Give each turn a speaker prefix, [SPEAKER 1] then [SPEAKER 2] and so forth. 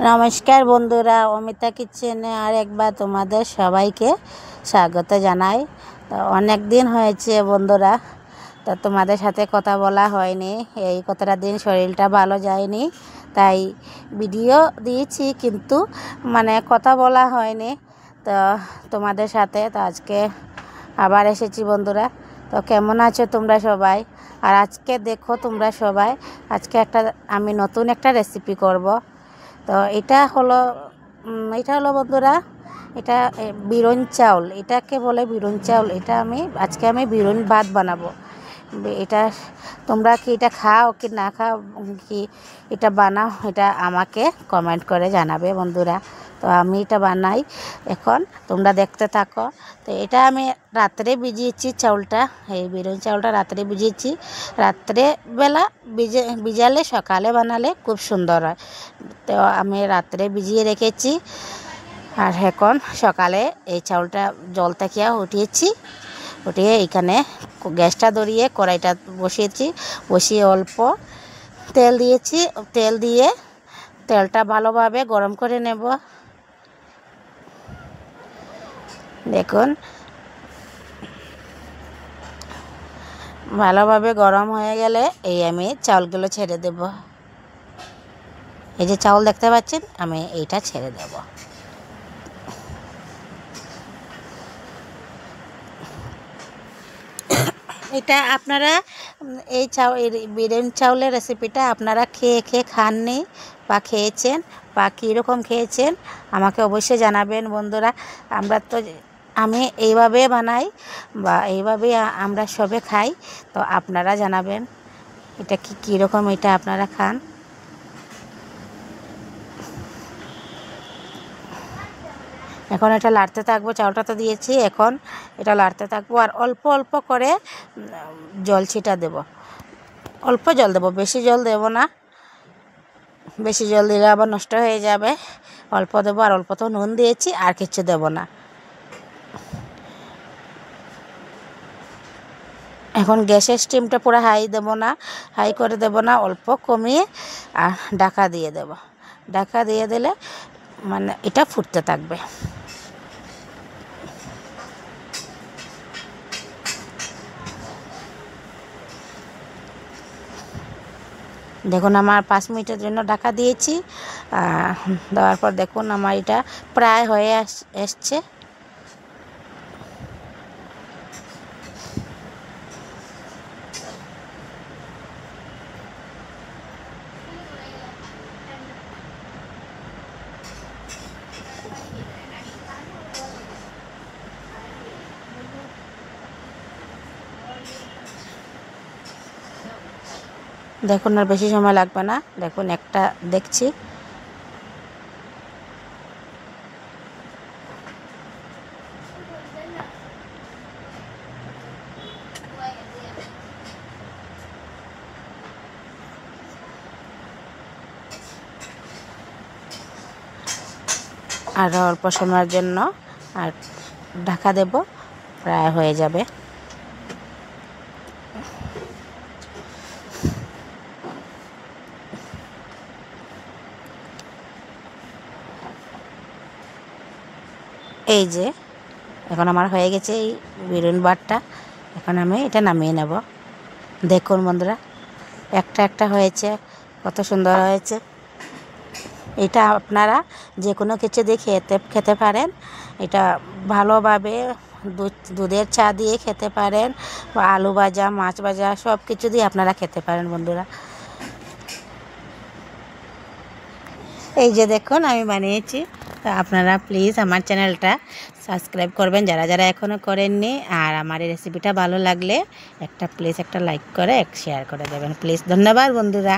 [SPEAKER 1] নমস্কার বন্ধুরা, অমিতা কিচেনে আর একবার তোমাদের সবাইকে স্বাগত জানাই। তো অনেক দিন হয়েছে বন্ধুরা, তো তোমাদের সাথে কথা বলা হয়নি। এই কতটা দিন শরীরটা ভালো যায়নি, তাই ভিডিও দিয়েছি কিন্তু কথা বলা হয়নি তো তোমাদের সাথে। তো আজকে আবার এসেছি বন্ধুরা। তো কেমন আছো তোমরা সবাই? আর আজকে দেখো তোমরা সবাই, আজকে আমি নতুন একটা রেসিপি করব। তো এটা হলো বন্ধুরা, এটা বিরন চাউল, এটাকে বলে বিরন চাউল। আজকে আমি বিরন ভাত বানাবো। এটা তোমরা কি এটা খাও কি না খাও, কি এটা বানাও, এটা আমাকে কমেন্ট করে জানাবে বন্ধুরা। তো আমি এটা বানাই, এখন তোমরা দেখতে থাকো। তো এটা আমি রাত্রে ভিজিয়েছি চাউলটা, এই বিরন চাউলটা রাত্রে ভিজিয়েছি। রাত্রেবেলা ভিজালে সকালে বানালে খুব সুন্দর হয়। তো আমি রাত্রে ভিজিয়ে রেখেছি, আর এখন সকালে এই চাউলটা জল থেকে উঠিয়ে এখানে গ্যাসটা ধরিয়ে কড়াইটা বসিয়ে অল্প তেল দিয়েছি। তেলটা ভালোভাবে গরম করে নেব। দেখুন, ভালোভাবে গরম হয়ে গেলে আমি চাউলগুলো ছেড়ে দেব। এই যে চাউল দেখতে পাচ্ছেন, আমি এইটা ছেড়ে দেব। এটা আপনারা এই বিরিয়ান চাউলের রেসিপিটা আপনারা খেয়ে খাননি বা খেয়েছেন, বা কীরকম খেয়েছেন আমাকে অবশ্যই জানাবেন বন্ধুরা। আমি এইভাবে বানাই, বা এইভাবেই আমরা সবে খাই। তো আপনারা জানাবেন এটা কীরকম এটা আপনারা খান। এখন এটা লাড়তে থাকবো, চাউলটা তো দিয়েছি, এখন এটা লাড়তে থাকবো। আর অল্প অল্প করে জল ছিটা দেব, অল্প জল দেব, বেশি জল দেব না। বেশি জল দিলে আবার নষ্ট হয়ে যাবে। অল্প দেবো, আর অল্প তো নুন দিয়েছি, আর কিছু দেব না। এখন গ্যাসের স্টিমটা পুরো হাই করে দেব না, অল্প কমিয়ে আর ঢাকা দিয়ে দেব। ঢাকা দিয়ে দিলে এটা ফুটতে থাকবে। দেখুন, আমার 5 মিনিটের জন্য ঢাকা দিয়েছি। দেওয়ার পর দেখুন আমার এটা প্রায় হয়ে এসছে। দেখুন, আর বেশি সময় লাগবে না। দেখুন, একটা দেখছি। আর অল্প সময়ের জন্য আর ঢাকা দেব, প্রায় হয়ে যাবে। এই যে এখন আমার হয়ে গেছে এই বিরিয়ানি ভাতটা। এখন আমি এটা নামিয়ে নেব। দেখুন বন্ধুরা, একটা হয়েছে, কত সুন্দর হয়েছে। এটা আপনারা যে কোনো কিছু দিয়ে খেতে পারেন। এটা ভালোভাবে দুধের চা দিয়ে খেতে পারেন, বা আলু ভাজা, মাছ ভাজা, সব কিছু দিয়ে আপনারা খেতে পারেন বন্ধুরা। এই যে দেখুন আমি বানিয়েছি। তো আপনারা প্লিজ আমার চ্যানেলটা সাবস্ক্রাইব করবেন যারা যারা এখনও করেননি। আর আমার এই রেসিপিটা ভালো লাগলে প্লিজ একটা লাইক করে শেয়ার করে দেবেন প্লিজ। ধন্যবাদ বন্ধুরা।